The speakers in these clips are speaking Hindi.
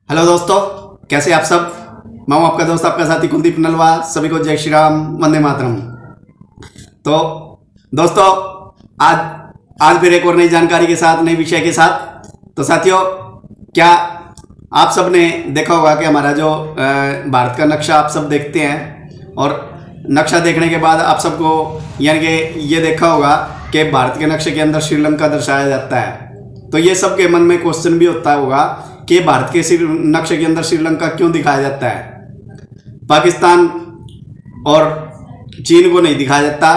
हेलो दोस्तों, कैसे आप सब। मैं हूं आपका दोस्त, आपका साथी कुलदीप नलवा। सभी को जय श्री राम, वंदे मातरम। तो दोस्तों, आज आज फिर एक और नई जानकारी के साथ, नई विषय के साथ। तो साथियों, क्या आप सब ने देखा होगा कि हमारा जो भारत का नक्शा आप सब देखते हैं, और नक्शा देखने के बाद आप सबको यानी कि ये देखा होगा कि भारत के नक्शे के अंदर श्रीलंका दर्शाया जाता है। तो ये सबके मन में क्वेश्चन भी होता होगा कि भारत के नक्शे के अंदर श्रीलंका क्यों दिखाया जाता है, पाकिस्तान और चीन को नहीं दिखाया जाता,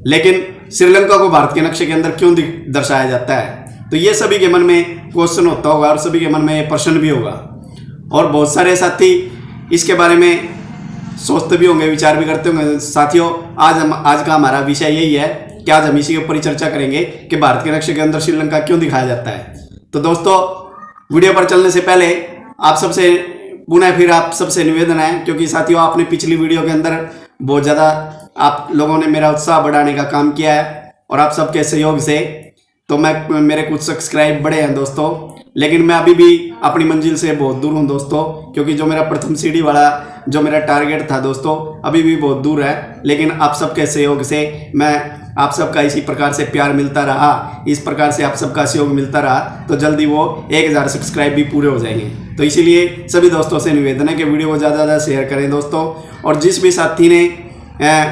लेकिन श्रीलंका को भारत के नक्शे के अंदर क्यों दर्शाया जाता है। तो ये सभी के मन में क्वेश्चन होता होगा और सभी के मन में प्रश्न भी होगा, और बहुत सारे साथी इसके बारे में सोचते भी होंगे, विचार भी करते होंगे। साथियों, आज का हमारा विषय यही है कि आज हम इसी के ऊपर ही चर्चा करेंगे कि भारत के नक्शे के अंदर श्रीलंका क्यों दिखाया जाता है। तो दोस्तों, वीडियो पर चलने से पहले आप सबसे पुनः फिर आप सबसे निवेदन है, क्योंकि साथियों आपने पिछली वीडियो के अंदर बहुत ज़्यादा आप लोगों ने मेरा उत्साह बढ़ाने का काम किया है, और आप सबके सहयोग से तो मेरे कुछ सब्सक्राइब बढ़े हैं दोस्तों। लेकिन मैं अभी भी अपनी मंजिल से बहुत दूर हूं दोस्तों, क्योंकि जो मेरा प्रथम सीढ़ी वाला जो मेरा टारगेट था दोस्तों, अभी भी बहुत दूर है। लेकिन आप सबके सहयोग से मैं आप सबका इसी प्रकार से प्यार मिलता रहा, इस प्रकार से आप सबका सहयोग मिलता रहा, तो जल्दी वो 1000 सब्सक्राइब भी पूरे हो जाएंगे। तो इसीलिए सभी दोस्तों से निवेदन है कि वीडियो को ज़्यादा से ज़्यादा शेयर करें दोस्तों। और जिस भी साथी ने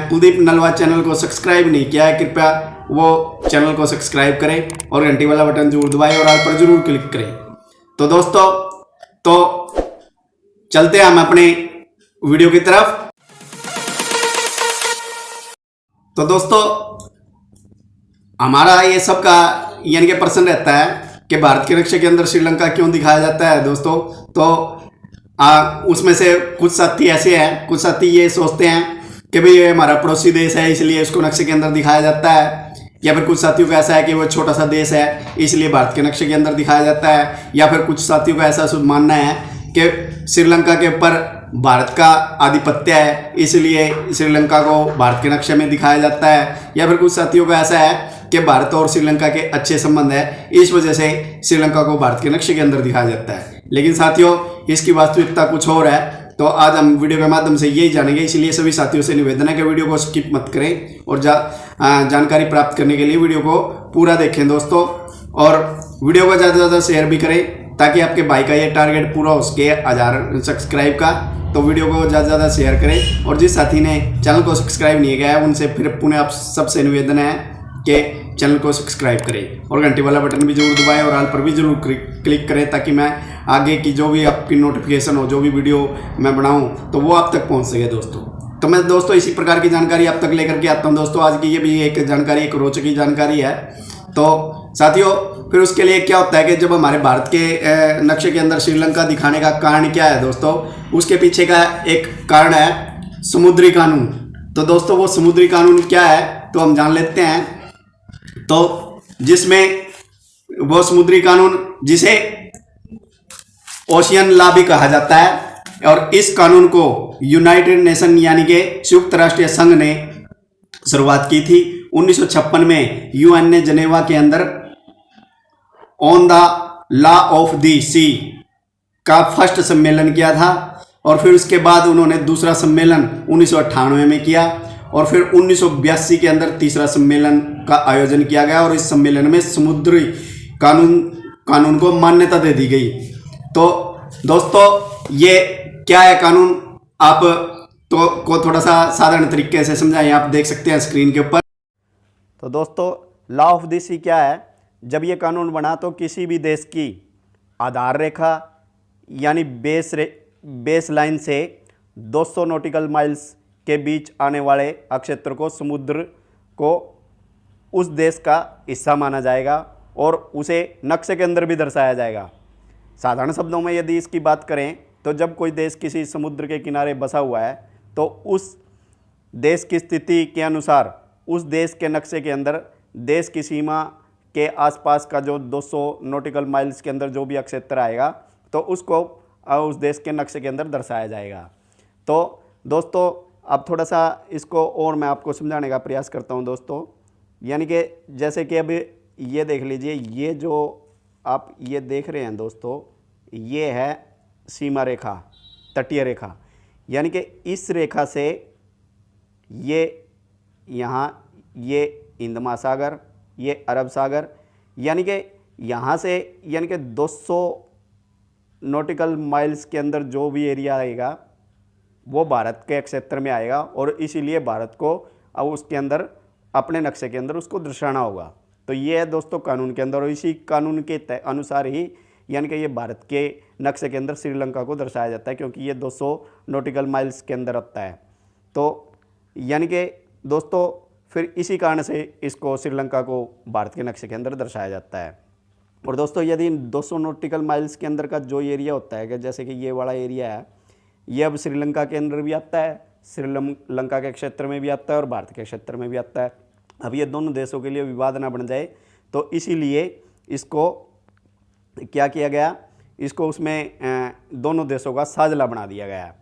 कुलदीप नलवा चैनल को सब्सक्राइब नहीं किया है, कृपया वो चैनल को सब्सक्राइब करें और घंटी वाला बटन जरूर दबाएं और ऑल पर जरूर क्लिक करें। तो दोस्तों, तो चलते हैं हम अपने वीडियो की तरफ। तो दोस्तों, हमारा ये सबका यानी कि प्रश्न रहता है कि भारत के नक्शे के अंदर श्रीलंका क्यों दिखाया जाता है दोस्तों। तो उसमें से कुछ साथी ऐसे हैं, कुछ साथी ये सोचते हैं कि भाई ये हमारा पड़ोसी देश है इसलिए इसको नक्शे के अंदर दिखाया जाता है, या फिर कुछ साथियों का ऐसा है कि वो छोटा सा देश है इसलिए भारत के नक्शे के अंदर दिखाया जाता है, या फिर कुछ साथियों का ऐसा मानना है कि श्रीलंका के ऊपर भारत का आधिपत्य है इसलिए श्रीलंका को भारत के नक्शे में दिखाया जाता है, या फिर कुछ साथियों का ऐसा है कि भारत और श्रीलंका के अच्छे संबंध है इस वजह से श्रीलंका को भारत के नक्शे के अंदर दिखाया जाता है। लेकिन साथियों, इसकी वास्तविकता कुछ और है। तो आज हम वीडियो के माध्यम से यही जानेंगे, इसलिए सभी साथियों से निवेदन है कि वीडियो को स्किप मत करें और जानकारी प्राप्त करने के लिए वीडियो को पूरा देखें दोस्तों। और वीडियो को ज़्यादा से ज़्यादा शेयर भी करें ताकि आपके भाई का ये टारगेट पूरा हो सके 1000 सब्सक्राइब का। तो वीडियो को ज़्यादा से ज़्यादा शेयर करें, और जिस साथी ने चैनल को सब्सक्राइब नहीं किया है उनसे फिर पुनः आप सबसे निवेदन है कि चैनल को सब्सक्राइब करें और घंटी वाला बटन भी जरूर दबाएं और ऑल पर भी जरूर क्लिक करें, ताकि मैं आगे की जो भी आपकी नोटिफिकेशन हो, जो भी वीडियो मैं बनाऊं, तो वो आप तक पहुंच सके दोस्तों। तो मैं दोस्तों इसी प्रकार की जानकारी आप तक लेकर के आता हूं दोस्तों। आज की ये भी एक जानकारी, एक रोचक जानकारी है। तो साथियों, फिर उसके लिए क्या होता है कि जब हमारे भारत के नक्शे के अंदर श्रीलंका दिखाने का कारण क्या है दोस्तों, उसके पीछे का एक कारण है समुद्री कानून। तो दोस्तों, वो समुद्री कानून क्या है तो हम जान लेते हैं। तो जिसमें वो समुद्री कानून जिसे ओशियन लॉ भी कहा जाता है, और इस कानून को यूनाइटेड नेशन यानी कि संयुक्त राष्ट्रीय संघ ने शुरुआत की थी 1956 में। यूएन ने जनेवा के अंदर on the law of the sea का फर्स्ट सम्मेलन किया था, और फिर उसके बाद उन्होंने दूसरा सम्मेलन 1998 में किया, और फिर 1982 के अंदर तीसरा सम्मेलन का आयोजन किया गया, और इस सम्मेलन में समुद्री कानून को मान्यता दे दी गई। तो दोस्तों, ये क्या है कानून, आप तो को थोड़ा सा साधारण तरीके से समझाएं। आप देख सकते हैं स्क्रीन के ऊपर। तो दोस्तों, लॉ ऑफ द सी क्या है। जब ये कानून बना तो किसी भी देश की आधार रेखा यानी बेस लाइन से 200 नॉटिकल माइल्स के बीच आने वाले क्षेत्र को समुद्र को उस देश का हिस्सा माना जाएगा, और उसे नक्शे के अंदर भी दर्शाया जाएगा। साधारण शब्दों में यदि इसकी बात करें तो जब कोई देश किसी समुद्र के किनारे बसा हुआ है तो उस देश की स्थिति के अनुसार उस देश के नक्शे के अंदर देश की सीमा के आसपास का जो 200 नॉटिकल माइल्स के अंदर जो भी क्षेत्र आएगा तो उसको उस देश के नक्शे के अंदर दर्शाया जाएगा। तो दोस्तों, अब थोड़ा सा इसको और मैं आपको समझाने का प्रयास करता हूं दोस्तों। यानी कि जैसे कि अभी ये देख लीजिए, ये जो आप ये देख रहे हैं दोस्तों, ये है सीमा रेखा, तटीय रेखा, यानी कि इस रेखा से ये यहाँ ये हिंद महासागर, ये अरब सागर, यानी कि यहाँ से यानी कि 200 नॉटिकल माइल्स के अंदर जो भी एरिया आएगा वो भारत के क्षेत्र में आएगा, और इसीलिए भारत को अब उसके अंदर अपने नक्शे के अंदर उसको दर्शाना होगा। तो ये है दोस्तों कानून के अंदर, और इसी कानून के अनुसार ही यानी कि ये भारत के नक्शे के अंदर श्रीलंका को दर्शाया जाता है, क्योंकि ये 200 नॉटिकल माइल्स के अंदर आता है। तो यानी कि दोस्तों फिर इसी कारण से इसको श्रीलंका को भारत के नक्शे के अंदर दर्शाया जाता है। और दोस्तों यदि 200 नॉटिकल माइल्स के अंदर का जो एरिया होता है कि जैसे कि ये वाला एरिया है, ये अब श्रीलंका के अंदर भी आता है, श्रीलंका के क्षेत्र में भी आता है और भारत के क्षेत्र में भी आता है। अब ये दोनों देशों के लिए विवाद ना बन जाए, तो इसीलिए इसको क्या किया गया, इसको उसमें दोनों देशों का साझला बना दिया गया।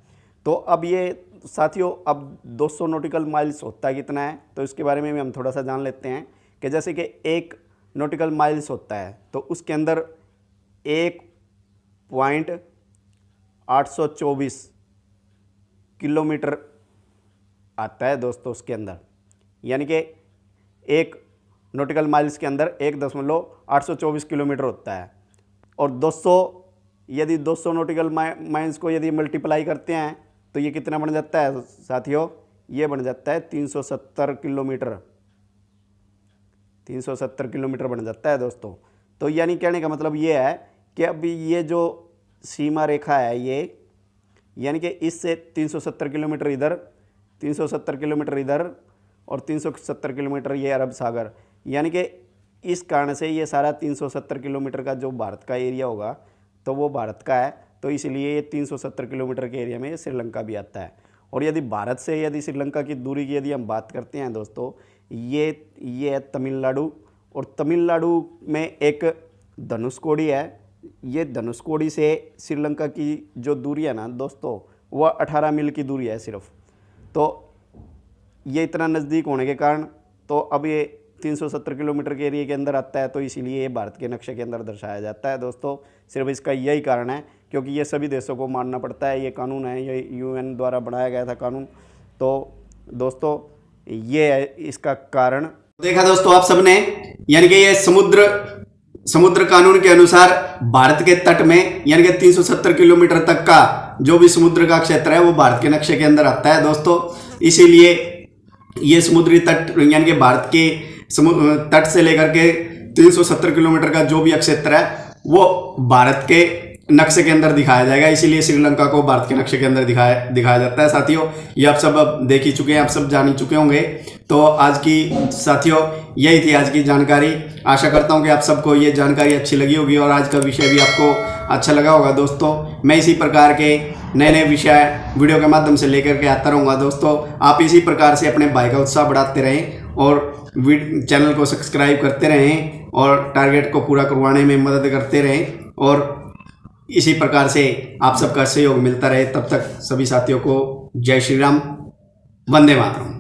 तो अब ये साथियों, अब 200 नॉटिकल माइल्स होता है कितना है, तो इसके बारे में भी हम थोड़ा सा जान लेते हैं कि जैसे कि 1 नॉटिकल माइल्स होता है तो उसके अंदर 1.824 किलोमीटर आता है दोस्तों उसके अंदर, यानी कि 1 नॉटिकल माइल्स के अंदर 1.824 किलोमीटर होता है। और 200 नॉटिकल माइल्स को यदि मल्टीप्लाई करते हैं तो ये कितना बन जाता है साथियों, ये बन जाता है 370 किलोमीटर, 370 किलोमीटर बन जाता है दोस्तों। तो यानी कहने का मतलब ये है कि अभी ये जो सीमा रेखा है ये, यानी कि इससे 370 किलोमीटर इधर, 370 किलोमीटर इधर और 370 किलोमीटर ये अरब सागर, यानी कि इस कारण से ये सारा 370 किलोमीटर का जो भारत का एरिया होगा तो वो भारत का है। तो इसलिए ये 370 किलोमीटर के एरिया में श्रीलंका भी आता है। और यदि भारत से यदि श्रीलंका की दूरी की यदि हम बात करते हैं दोस्तों, ये है तमिलनाडु, और तमिलनाडु में एक धनुषकोडी है। ये धनुषकोडी से श्रीलंका की जो दूरी है ना दोस्तों, वह 18 मील की दूरी है सिर्फ। तो ये इतना नज़दीक होने के कारण तो अब ये 370 किलोमीटर के एरिया के अंदर आता है, तो इसीलिए ये भारत के नक्शे के अंदर दर्शाया जाता है दोस्तों। सिर्फ इसका यही कारण है, क्योंकि ये सभी देशों को मानना पड़ता है, ये कानून है, ये UN द्वारा बनाया गया था कानून। तो दोस्तों ये है इसका कारण। देखा दोस्तों आप सबने, यानी कि ये समुद्र कानून के अनुसार भारत के तट में यानी कि 370 किलोमीटर तक का जो भी समुद्र का क्षेत्र है वो भारत के नक्शे के अंदर आता है दोस्तों। इसीलिए ये समुद्री तट यानी कि भारत के तट से लेकर के 370 किलोमीटर का जो भी क्षेत्र है वो भारत के नक्शे के अंदर दिखाया जाएगा। इसीलिए श्रीलंका को भारत के नक्शे के अंदर दिखाया जाता है। साथियों ये आप सब अब देख ही चुके हैं, आप सब जान ही चुके होंगे। तो आज की साथियों यही थी आज की जानकारी। आशा करता हूं कि आप सबको ये जानकारी अच्छी लगी होगी और आज का विषय भी आपको अच्छा लगा होगा दोस्तों। मैं इसी प्रकार के नए नए विषय वीडियो के माध्यम से लेकर के आता रहूँगा दोस्तों। आप इसी प्रकार से अपने भाई का उत्साह बढ़ाते रहें और चैनल को सब्सक्राइब करते रहें और टारगेट को पूरा करवाने में मदद करते रहें, और इसी प्रकार से आप सबका सहयोग मिलता रहे। तब तक सभी साथियों को जय श्री राम, वंदे मातरम।